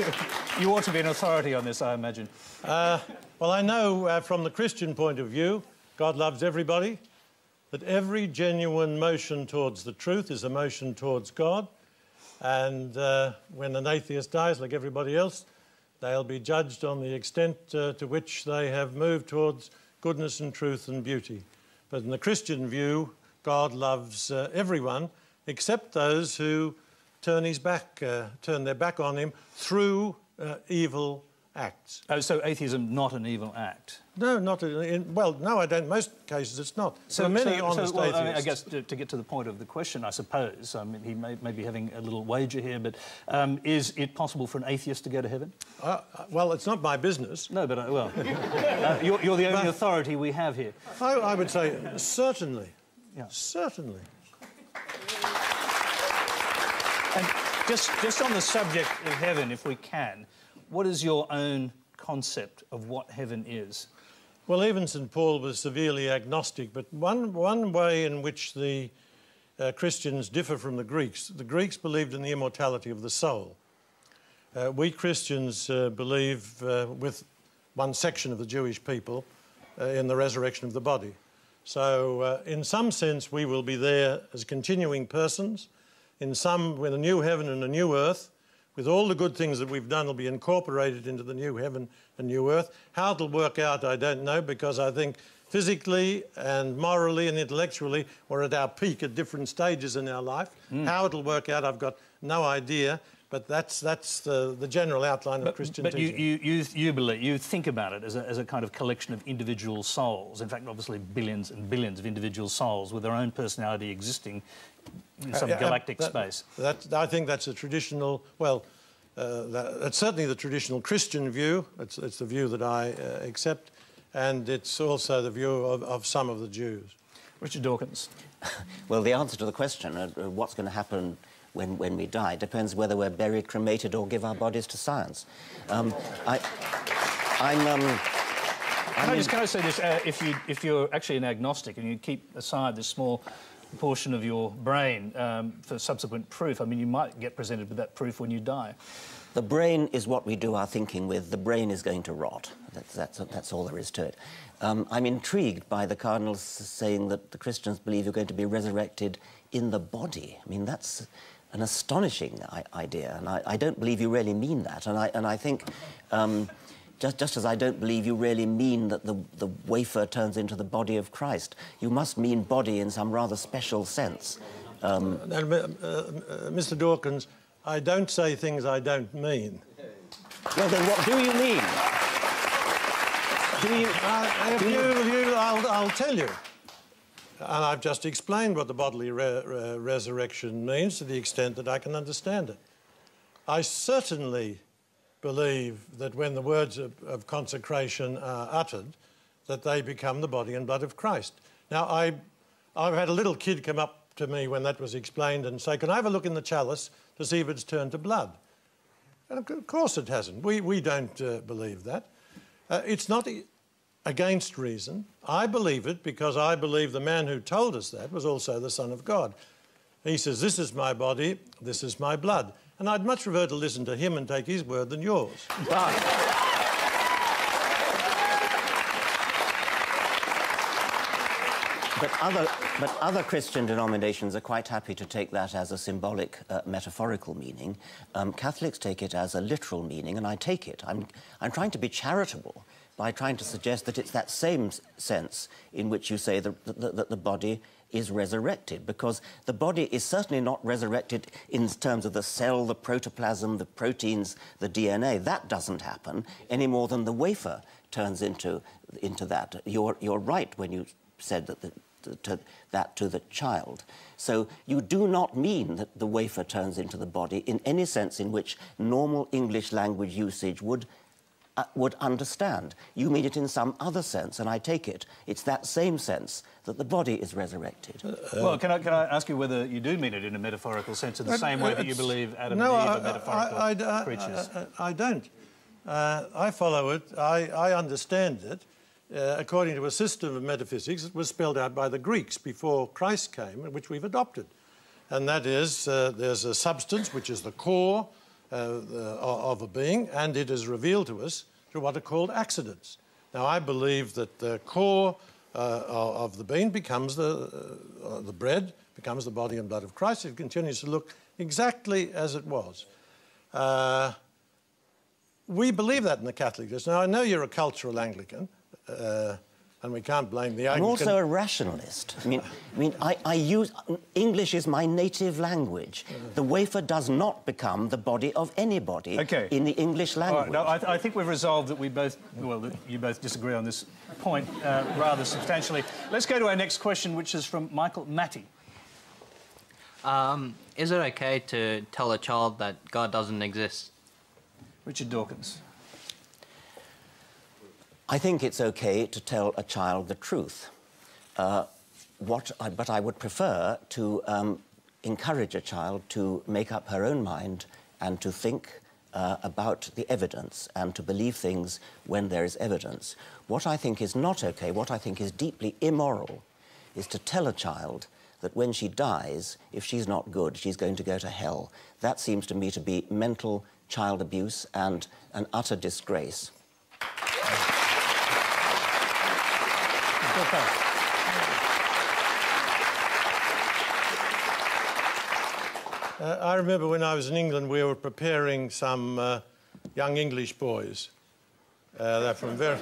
You ought to be an authority on this, I imagine. Well, I know from the Christian point of view, God loves everybody, that every genuine motion towards the truth is a motion towards God. And when an atheist dies, like everybody else, they'll be judged on the extent to which they have moved towards goodness and truth and beauty. But in the Christian view, God loves everyone, except those who turn their back on him through evil acts. Oh, so atheism not an evil act? No, not well. No, I don't. In most cases, it's not. So many honest atheists. I mean, I guess to get to the point of the question, I suppose. I mean, he may be having a little wager here, but is it possible for an atheist to go to heaven? Well, it's not my business. No, but you're the only authority we have here. I would say certainly. Yeah. Certainly. And just on the subject of heaven, if we can, what is your own concept of what heaven is? Well, even St. Paul was severely agnostic, but one way in which the Christians differ from the Greeks believed in the immortality of the soul. We Christians believe, with one section of the Jewish people, in the resurrection of the body. So, in some sense, we will be there as continuing persons. In some, with a new heaven and a new earth, with all the good things that we've done will be incorporated into the new heaven and new earth. How it'll work out, I don't know, because I think physically and morally and intellectually we're at our peak at different stages in our life. How it'll work out, I've got no idea, but that's the general outline of Christian teaching. But you believe, you think about it as a kind of collection of individual souls. In fact, obviously billions and billions of individual souls with their own personality existing in some galactic space. I think that's a traditional, well, that's certainly the traditional Christian view. It's the view that I accept, and it's also the view of some of the Jews. Richard Dawkins. Well, the answer to the question, what's going to happen when we die, depends whether we're buried, cremated, or give our bodies to science. Can I say this? If you're actually an agnostic and you keep aside this small portion of your brain for subsequent proof, I mean, you might get presented with that proof when you die. The brain is what we do our thinking with. The brain is going to rot. That's all there is to it. I'm intrigued by the Cardinal saying that the Christians believe you're going to be resurrected in the body. I mean, that's an astonishing idea, and I don't believe you really mean that. And I think, just as I don't believe you really mean that the wafer turns into the body of Christ, you must mean body in some rather special sense. Mr. Dawkins, I don't say things I don't mean. Well, then what do you mean? I'll tell you. And I've just explained what the bodily resurrection means to the extent that I can understand it. I certainly believe that when the words of consecration are uttered, that they become the body and blood of Christ. Now, I've had a little kid come up to me when that was explained and say, can I have a look in the chalice to see if it's turned to blood? And of course it hasn't. We don't believe that. It's not against reason. I believe it because I believe the man who told us that was also the Son of God. He says, this is my body, this is my blood. And I'd much prefer to listen to him and take his word than yours. But other Christian denominations are quite happy to take that as a symbolic, metaphorical meaning. Catholics take it as a literal meaning, and I take it. I'm trying to be charitable by trying to suggest that it's that same sense in which you say that the body is resurrected, because the body is certainly not resurrected in terms of the cell, the protoplasm, the proteins, the DNA. That doesn't happen any more than the wafer turns into that. You're right when you said that to the child. So you do not mean that the wafer turns into the body in any sense in which normal English language usage would would understand. You mean it in some other sense, and I take it it's that same sense that the body is resurrected. Well, can I ask you whether you do mean it in a metaphorical sense, in the same way that you believe Adam and Eve are metaphorical creatures? I don't. I follow it. I understand it. According to a system of metaphysics that was spelled out by the Greeks before Christ came, which we've adopted. And that is, there's a substance which is the core of a being, and it is revealed to us through what are called accidents. Now, I believe that the core of the being becomes the bread, becomes the body and blood of Christ. It continues to look exactly as it was. We believe that in the Catholic Church. Now, I know you're a cultural Anglican, and we can't blame the Anglican. I'm also a rationalist. I use... English is my native language. The wafer does not become the body of anybody in the English language. All right, no, I think we've resolved that we both... Well, that you both disagree on this point rather substantially. Let's go to our next question, which is from Michael Matty. Is it okay to tell a child that God doesn't exist? Richard Dawkins. I think it's okay to tell a child the truth. But I would prefer to encourage a child to make up her own mind and to think about the evidence and to believe things when there is evidence. What I think is not okay, what I think is deeply immoral, is to tell a child that when she dies, if she's not good, she's going to go to hell. That seems to me to be mental child abuse and an utter disgrace. I remember when I was in England, we were preparing some young English boys. They're from very...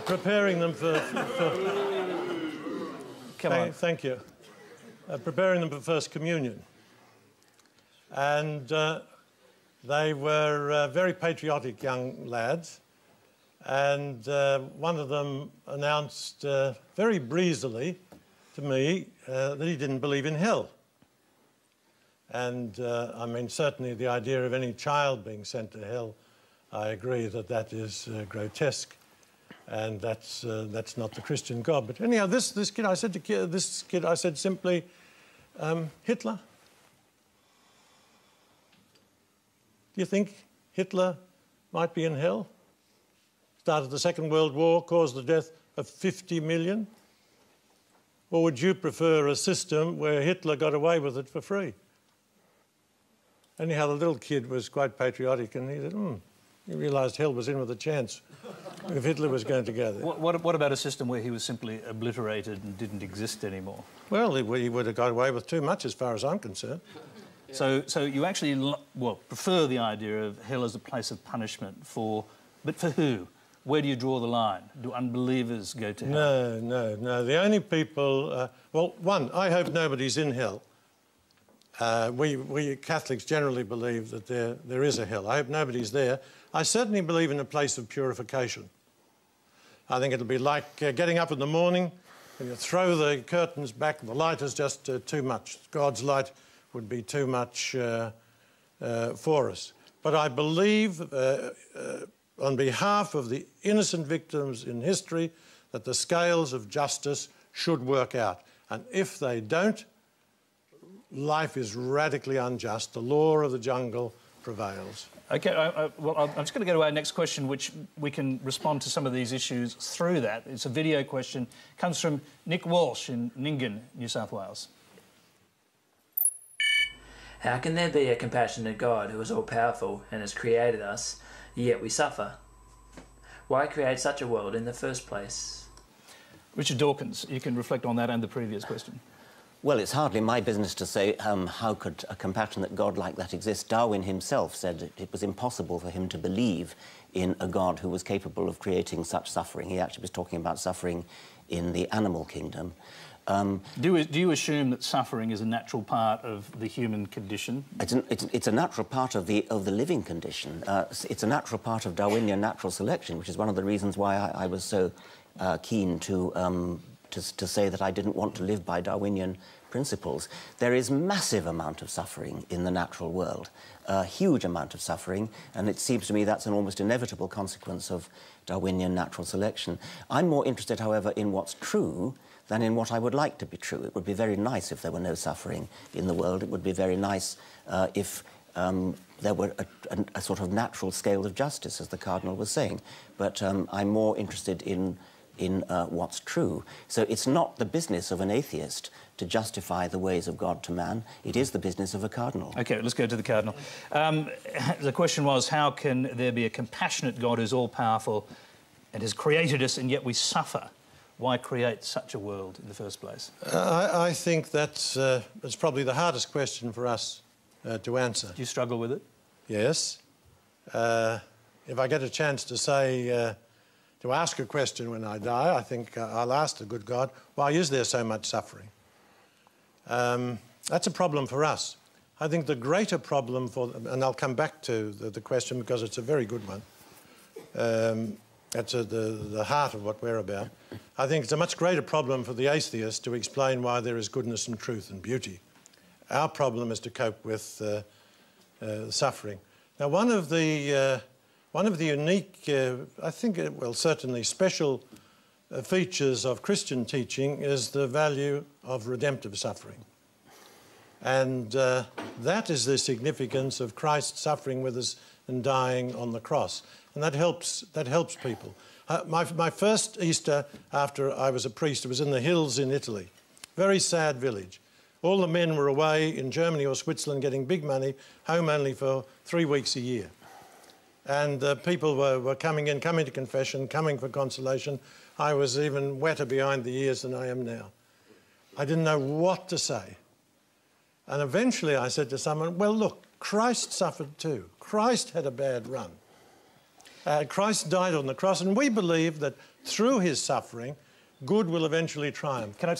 preparing them for Come on. Thank you. Preparing them for First Communion. And they were very patriotic young lads. And one of them announced very breezily to me that he didn't believe in hell. And I mean, certainly the idea of any child being sent to hell, I agree that that is grotesque, and that's not the Christian God. But anyhow, this kid, I said simply, Hitler. Do you think Hitler might be in hell? Started the Second World War, caused the death of 50 million? Or would you prefer a system where Hitler got away with it for free? Anyhow, the little kid was quite patriotic, and he said, he realised hell was in with a chance if Hitler was going to go there. What about a system where he was simply obliterated and didn't exist anymore? Well, he would have got away with too much, as far as I'm concerned. So you actually, prefer the idea of hell as a place of punishment but for who? Where do you draw the line? Do unbelievers go to hell? No. The only people... well, one, I hope nobody's in hell. We Catholics generally believe that there is a hell. I hope nobody's there. I certainly believe in a place of purification. I think it'll be like getting up in the morning and you throw the curtains back and the light is just too much. God's light would be too much for us. But I believe... on behalf of the innocent victims in history, that the scales of justice should work out. And if they don't, life is radically unjust. The law of the jungle prevails. OK, well, I'm just going to go to our next question, which we can respond to some of these issues through that. It's a video question. It comes from Nick Walsh in Nyngan, New South Wales. How can there be a compassionate God who is all-powerful and has created us, yet we suffer? Why create such a world in the first place? Richard Dawkins, you can reflect on that and the previous question. Well, it's hardly my business to say how could a compassionate God like that exist. Darwin himself said it was impossible for him to believe in a God who was capable of creating such suffering. He actually was talking about suffering in the animal kingdom. Do you assume that suffering is a natural part of the human condition? It's a natural part of the living condition. It's a natural part of Darwinian natural selection, which is one of the reasons why I was so keen to say that I didn't want to live by Darwinian principles, there is massive amount of suffering in the natural world, a huge amount of suffering, and it seems to me that's an almost inevitable consequence of Darwinian natural selection. I'm more interested, however, in what's true than in what I would like to be true. It would be very nice if there were no suffering in the world. It would be very nice if there were a sort of natural scale of justice, as the Cardinal was saying. But I'm more interested in what's true. So it's not the business of an atheist to justify the ways of God to man. It is the business of a cardinal. OK, let's go to the Cardinal. The question was, how can there be a compassionate God who's all-powerful and has created us, and yet we suffer? Why create such a world in the first place? I think that's probably the hardest question for us to answer. Do you struggle with it? Yes. If I get a chance to say, to ask a question when I die, I think I'll ask the good God, why is there so much suffering? That's a problem for us. I think the greater problem for, and I'll come back to the question because it's a very good one. That's the heart of what we're about. I think it's a much greater problem for the atheist to explain why there is goodness and truth and beauty. Our problem is to cope with suffering. Now, one of the unique, I think, well, certainly special features of Christian teaching is the value of redemptive suffering. And that is the significance of Christ suffering with us and dying on the cross. And that helps people. My first Easter after I was a priest, it was in the hills in Italy. Very sad village. All the men were away in Germany or Switzerland getting big money, home only for 3 weeks a year. And people were coming to confession, coming for consolation. I was even wetter behind the ears than I am now. I didn't know what to say. And eventually I said to someone, well, look, Christ suffered too. Christ had a bad run. Christ died on the cross, and we believe that through his suffering, good will eventually triumph. Can I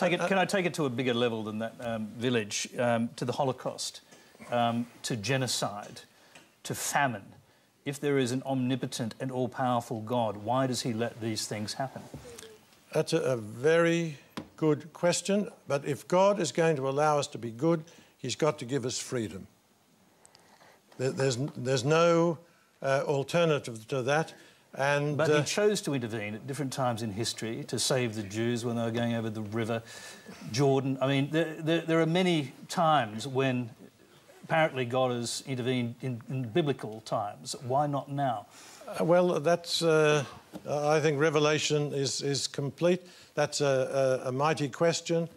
take it to a bigger level than that village, to the Holocaust, to genocide, to famine? If there is an omnipotent and all-powerful God, why does he let these things happen? That's a very good question, but if God is going to allow us to be good, he's got to give us freedom. There's no alternative to that. But he chose to intervene at different times in history to save the Jews when they were going over the river Jordan. I mean, there are many times when apparently God has intervened in biblical times. Why not now? Well, that's, I think Revelation is complete. That's a mighty question.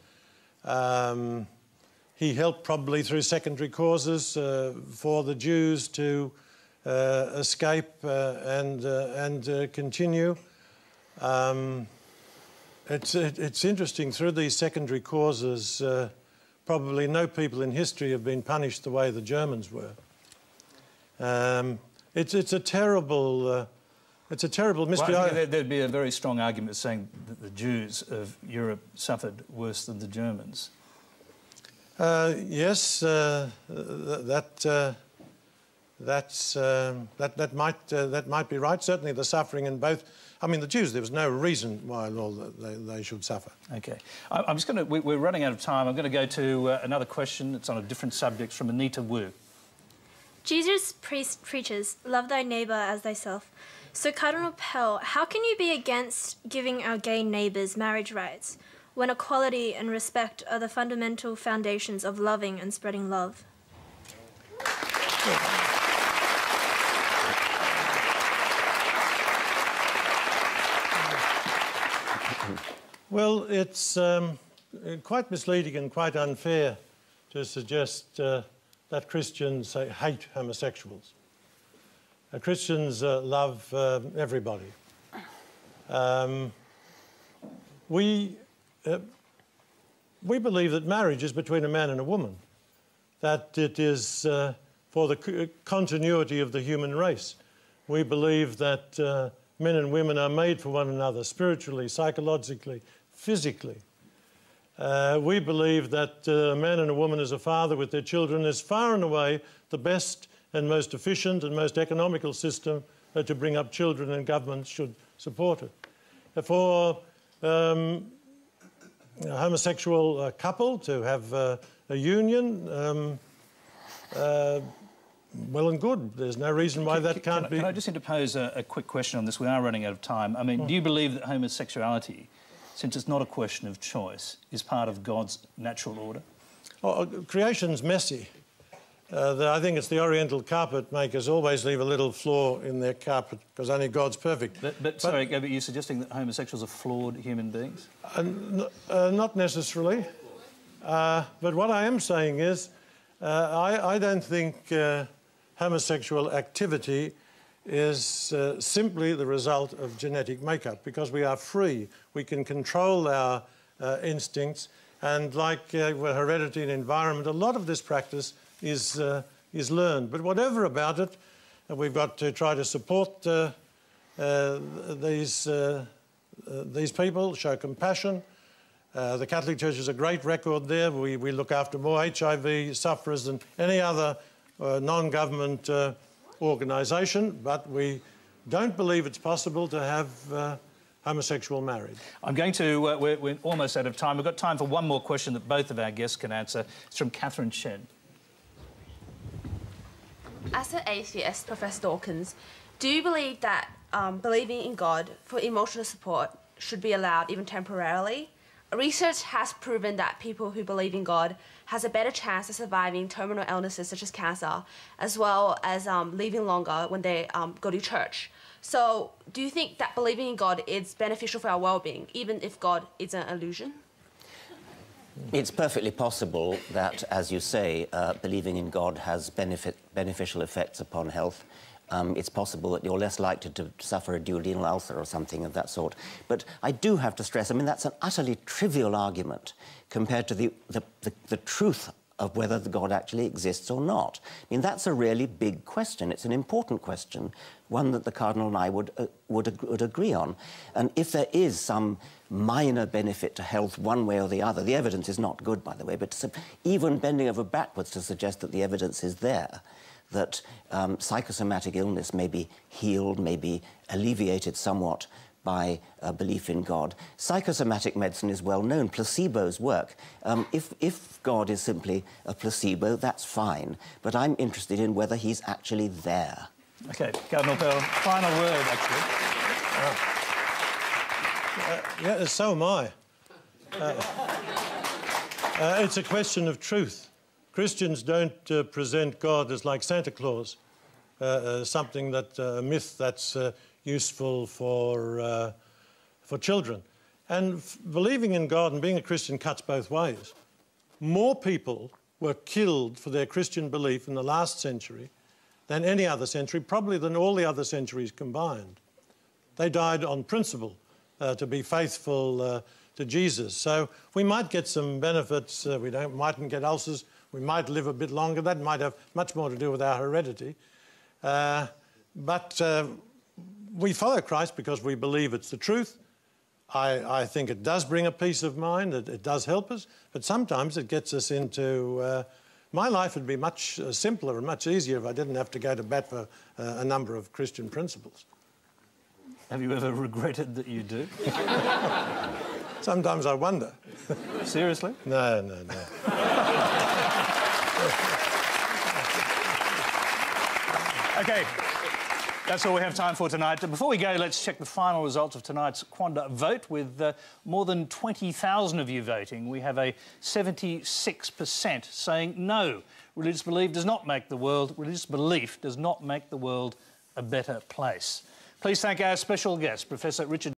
He helped probably through secondary causes for the Jews to escape and continue. It's interesting, through these secondary causes, probably no people in history have been punished the way the Germans were. It's a terrible mystery. Well, I think there'd be a very strong argument saying that the Jews of Europe suffered worse than the Germans. Yes, that might be right. Certainly, the suffering in both. I mean, the Jews, there was no reason why they should suffer. OK. I'm just going to... We're running out of time. I'm going to go to another question. It's on a different subject from Anita Wu. Jesus preaches, love thy neighbour as thyself. So, Cardinal Pell, how can you be against giving our gay neighbours marriage rights when equality and respect are the fundamental foundations of loving and spreading love? Well, it's quite misleading and quite unfair to suggest that Christians hate homosexuals. Christians love everybody. We believe that marriage is between a man and a woman, that it is for the continuity of the human race. We believe that men and women are made for one another, spiritually, psychologically, physically. We believe that a man and a woman as a father with their children is far and away the best and most efficient and most economical system to bring up children, and governments should support it. For a homosexual couple to have a union, well and good. There's no reason why that can't be... Can I just interpose a quick question on this? We are running out of time. I mean, do you believe that homosexuality, since it's not a question of choice, is part of God's natural order? Oh, creation's messy. I think it's the Oriental carpet makers always leave a little flaw in their carpet because only God's perfect. But you're suggesting that homosexuals are flawed human beings? Not necessarily. But what I am saying is I don't think homosexual activity is simply the result of genetic makeup, because we are free. We can control our instincts, and like heredity and environment, a lot of this practice is learned. But whatever about it, we've got to try to support these people, show compassion. The Catholic Church has a great record there. We look after more HIV sufferers than any other non-government organisation, but we don't believe it's possible to have homosexual marriage. I'm going to... we're almost out of time. We've got time for one more question that both of our guests can answer. It's from Catherine Chen. As an atheist, Professor Dawkins, do you believe that believing in God for emotional support should be allowed even temporarily? Research has proven that people who believe in God has a better chance of surviving terminal illnesses such as cancer, as well as living longer when they go to church. So do you think that believing in God is beneficial for our well-being, even if God is an illusion? It's perfectly possible that, as you say, believing in God has beneficial effects upon health. It's possible that you're less likely to suffer a duodenal ulcer or something of that sort. But I do have to stress, I mean, that's an utterly trivial argument compared to the truth of whether the God actually exists or not. I mean, that's a really big question. It's an important question, one that the Cardinal and I would agree on. And if there is some minor benefit to health one way or the other, the evidence is not good, by the way, but even bending over backwards to suggest that the evidence is there, that psychosomatic illness may be healed, may be alleviated somewhat by belief in God. Psychosomatic medicine is well known. Placebos work. If God is simply a placebo, that's fine. But I'm interested in whether he's actually there. OK, Cardinal Pell, final word, actually. Yeah, so am I. It's a question of truth. Christians don't present God as like Santa Claus, something that a myth that's useful for children. And believing in God and being a Christian cuts both ways. More people were killed for their Christian belief in the last century than any other century, probably than all the other centuries combined. They died on principle to be faithful to Jesus. So we might get some benefits. We mightn't get ulcers. We might live a bit longer. That might have much more to do with our heredity. But we follow Christ because we believe it's the truth. I think it does bring a peace of mind. It does help us. But sometimes it gets us into... my life would be much simpler and much easier if I didn't have to go to bat for a number of Christian principles. Have you ever regretted that you do? Sometimes I wonder. Seriously? No. OK, that's all we have time for tonight. Before we go, let's check the final results of tonight's Quanda vote. With more than 20,000 of you voting, we have a 76% saying no. Religious belief does not make the world... Religious belief does not make the world a better place. Please thank our special guest, Professor Richard